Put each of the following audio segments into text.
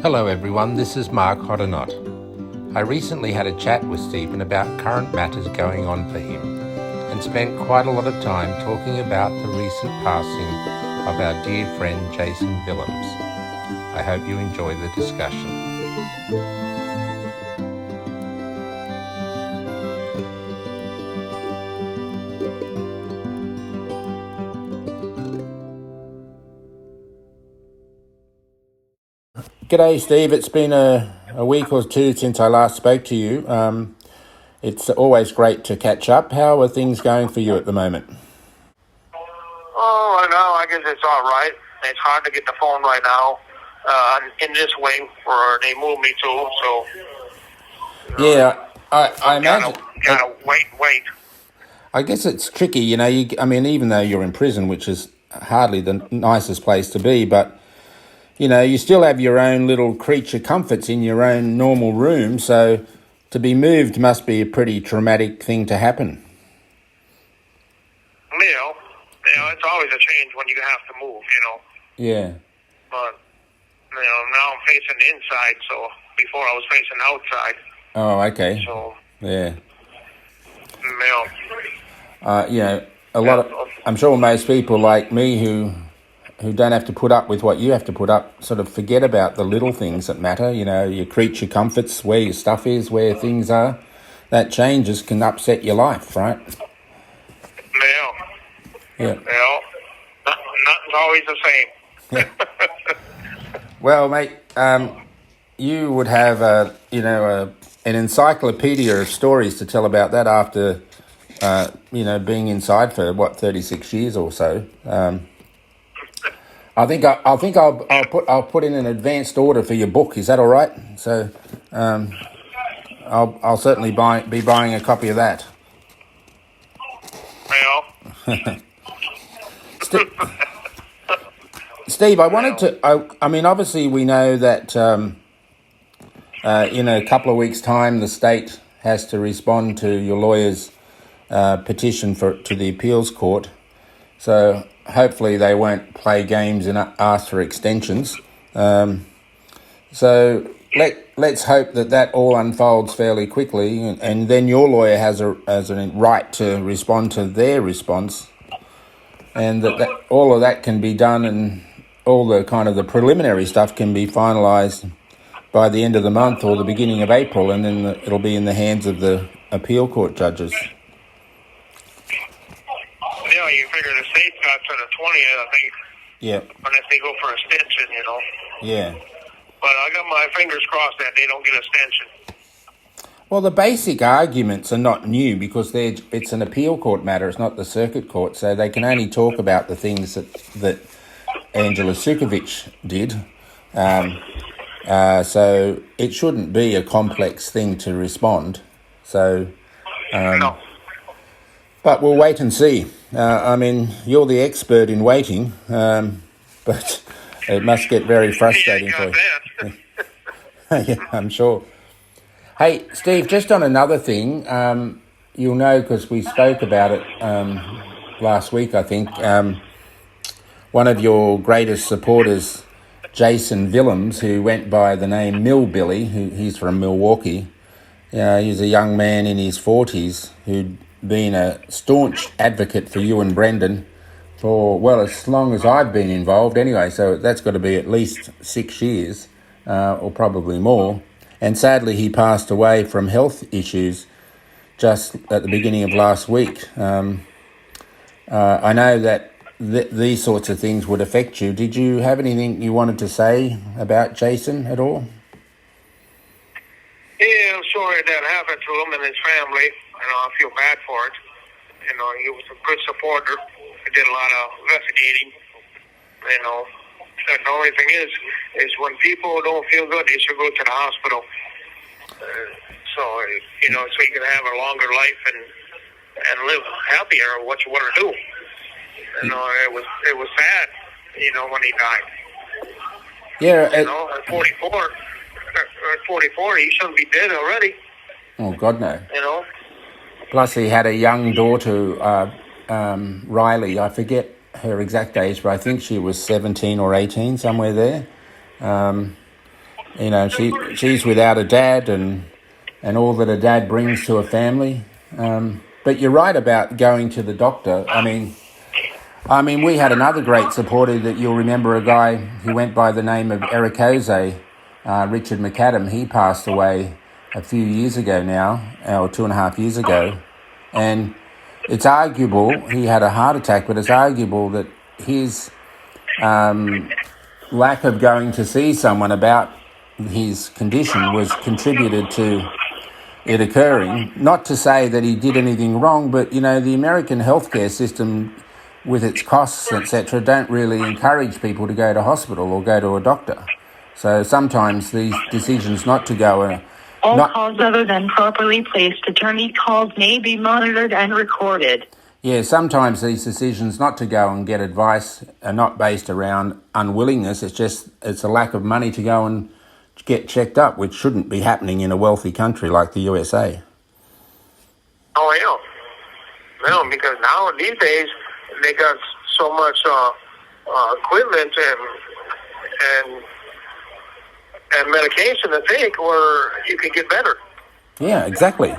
Hello everyone, this is Mark Hoddenott. I recently had a chat with Stephen about current matters going on for him and spent quite a lot of time talking about the recent passing of our dear friend Jason Vilums. I hope you enjoy the discussion. G'day Steve, it's been a week or two since I last spoke to you. It's always great to catch up. How are things going for you at the moment? Oh, no, I guess it's all right. It's hard to get the phone right now in this wing where they moved me to, so... Yeah, I imagine... Gotta wait. I guess it's tricky, even though you're in prison, which is hardly the nicest place to be, but, you still have your own little creature comforts in your own normal room, so to be moved must be a pretty traumatic thing to happen. It's always a change when you have to move, Yeah. But, now I'm facing the inside, so before I was facing outside. Oh, okay. So... Yeah. A lot of... I'm sure most people like me who don't have to put up with what you have to put up sort of forget about the little things that matter, your creature comforts, where your stuff is, where things are. That changes can upset your life, right? Yeah. Nothing's always the same. Yeah. Well, mate, you would have an encyclopedia of stories to tell about that after being inside for 36 years or so. I think I'll put in an advanced order for your book. Is that all right? So I'll certainly be buying a copy of that. Steve, I wanted to... obviously we know that in a couple of weeks' time the state has to respond to your lawyer's petition to the appeals court. So hopefully they won't play games and ask for extensions. So let's hope that all unfolds fairly quickly, and then your lawyer has a right to respond to their response, and that all of that can be done, and all the kind of the preliminary stuff can be finalised by the end of the month or the beginning of April, and then it'll be in the hands of the appeal court judges. Yeah, you figure the state got to the 20th, I think. Yeah. Unless they go for extension, Yeah. But I got my fingers crossed that they don't get extension. Well, the basic arguments are not new because it's an appeal court matter. It's not the circuit court, so they can only talk about the things that Angela Sukovich did. So it shouldn't be a complex thing to respond. So, No. But we'll wait and see. You're the expert in waiting, but it must get very frustrating for you. Yeah, I'm sure. Hey, Steve, just on another thing, you'll know because we spoke about it last week, I think. One of your greatest supporters, Jason Vilums, who went by the name Milbillie, he's from Milwaukee. He's a young man in his 40s who'd been a staunch advocate for you and Brendan for, as long as I've been involved anyway, so that's got to be at least 6 years, or probably more. And sadly, he passed away from health issues just at the beginning of last week. I know that these sorts of things would affect you. Did you have anything you wanted to say about Jason at all? Yeah, I'm sorry that happened to him and his family. I feel bad for it. He was a good supporter. He did a lot of investigating. The only thing is when people don't feel good, they should go to the hospital. So you can have a longer life and live happier, what you want to do. It was sad, when he died. Yeah. At 44, he shouldn't be dead already. Oh, God, no. Plus, he had a young daughter, Riley. I forget her exact age, but I think she was 17 or 18, somewhere there. You know, she's without a dad and all that a dad brings to a family. But you're right about going to the doctor. I mean, we had another great supporter that you'll remember, a guy who went by the name of Ericose, Richard McAdam. He passed away a few years ago now, or 2.5 years ago. And it's arguable, he had a heart attack, but it's arguable that his lack of going to see someone about his condition was contributed to it occurring. Not to say that he did anything wrong, but, you know, the American healthcare system, with its costs, etc., don't really encourage people to go to hospital or go to a doctor. So sometimes these decisions not to go are... All calls other than properly placed attorney calls may be monitored and recorded. Yeah, sometimes these decisions not to go and get advice are not based around unwillingness. It's a lack of money to go and get checked up, which shouldn't be happening in a wealthy country like the USA. Oh, yeah. No, because now, these days, they got so much equipment and medication to take where you can get better. Yeah, exactly.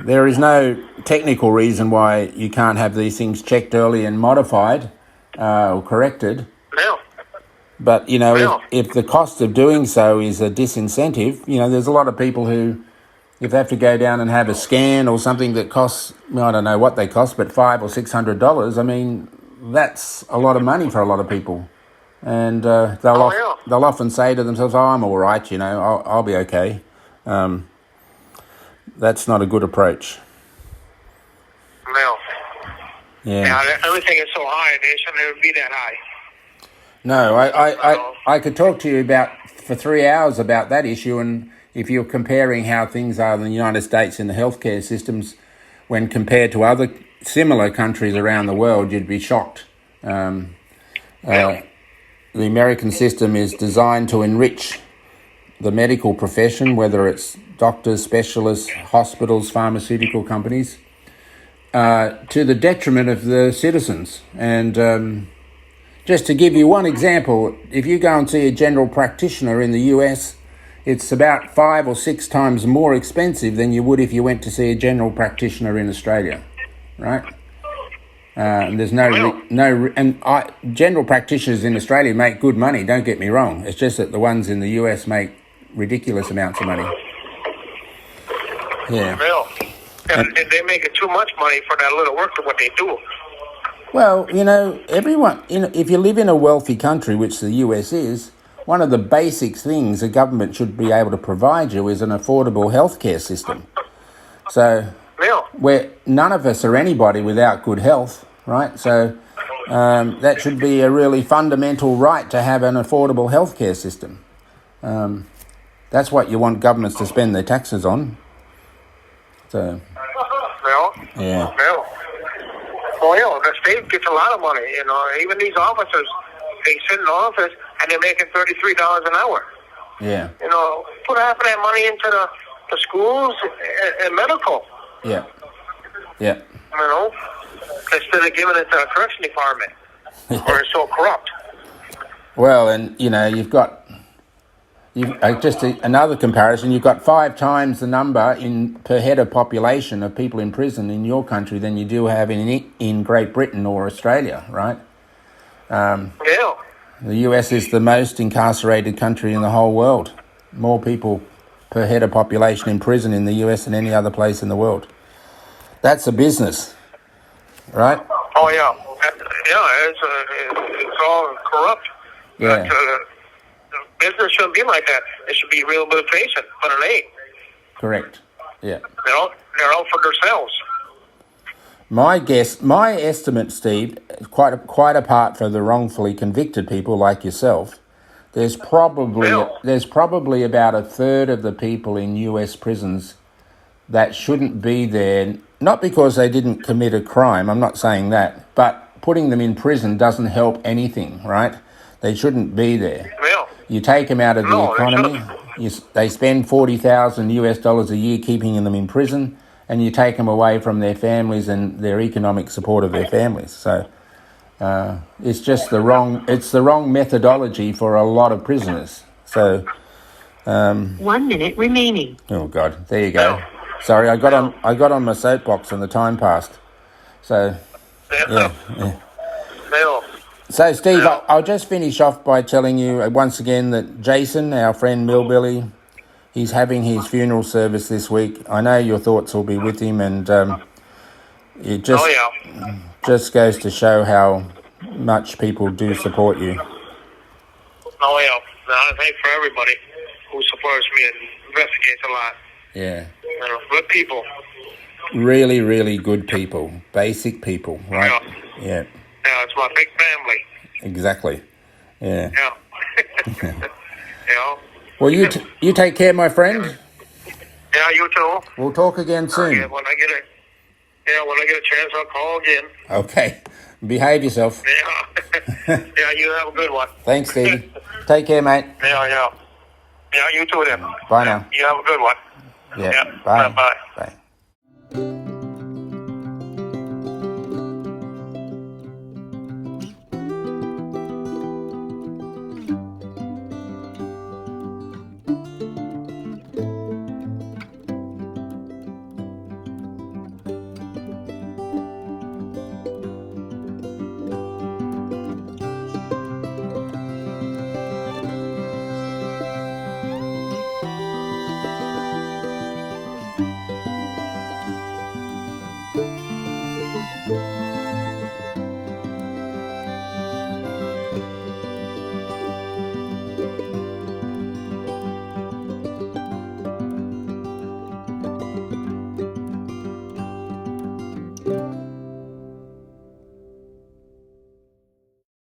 There is no technical reason why you can't have these things checked early and modified or corrected. No. But, you know, if the cost of doing so is a disincentive, you know, there's a lot of people who, if they have to go down and have a scan or something that costs, I don't know what they cost, but $500 or $600, I mean, that's a lot of money for a lot of people. And they'll often say to themselves, "Oh, I'm all right, you know, I'll be okay." That's not a good approach. No. Yeah. Everything is so high, they shouldn't be that high. No, I could talk to you for 3 hours about that issue, and if you're comparing how things are in the United States in the healthcare systems when compared to other similar countries around the world, you'd be shocked. The American system is designed to enrich the medical profession, whether it's doctors, specialists, hospitals, pharmaceutical companies, to the detriment of the citizens. And just to give you one example, if you go and see a general practitioner in the US, it's about 5 or 6 times more expensive than you would if you went to see a general practitioner in Australia, right? And there's general practitioners in Australia make good money, don't get me wrong. It's just that the ones in the US make ridiculous amounts of money. Yeah. Well, and they make too much money for that little work of what they do. Well, you know, if you live in a wealthy country, which the US is, one of the basic things the government should be able to provide you is an affordable healthcare system. So, where none of us are anybody without good health, right? So that should be a really fundamental right to have an affordable healthcare system. That's what you want governments to spend their taxes on. So, yeah. Well, the state gets a lot of money, you know. Even these officers, they sit in the office and they're making $33 an hour. Yeah. You know, put half of that money into the schools and medical. Yeah. Yeah. You know, instead of giving it to the correction department, where it's so corrupt. Well, and, you know, another comparison, you've got 5 times the number per head of population of people in prison in your country than you do have in Great Britain or Australia, right? The US is the most incarcerated country in the whole world. More people per head of population in prison in the US than any other place in the world. That's a business, right? Oh, yeah. It's all corrupt. Yeah. Business shouldn't be like that. It should be rehabilitation, but it ain't. Correct. Yeah. They're out for themselves. My estimate, Steve, quite apart from the wrongfully convicted people like yourself, there's probably about a third of the people in US prisons that shouldn't be there, not because they didn't commit a crime, I'm not saying that, but putting them in prison doesn't help anything, right? They shouldn't be there. Well, you take them out of the economy, they spend $40,000 a year keeping them in prison, and you take them away from their families and their economic support of their families. So it's just the wrong methodology for a lot of prisoners. So, 1 minute remaining. oh God, there you go. Sorry, I got on my soapbox and the time passed. So, yeah. No. So, Steve, I'll just finish off by telling you once again that Jason, our friend Milbillie, he's having his funeral service this week. I know your thoughts will be with him, and it just goes to show how much people do support you. Oh, yeah. I thank for everybody who supports me and investigates a lot. Yeah. Good people. Really, really good people. Basic people, right? Yeah. Yeah, it's my big family. Exactly. Yeah. Yeah. Well, you take care, my friend. Yeah, you too. We'll talk again soon. Yeah, when I get a chance, I'll call again. Okay. Behave yourself. Yeah. Yeah, you have a good one. Thanks, Stevie. Take care, mate. Yeah, you too then. Bye now. You have a good one. Yeah. Bye. Bye. Bye.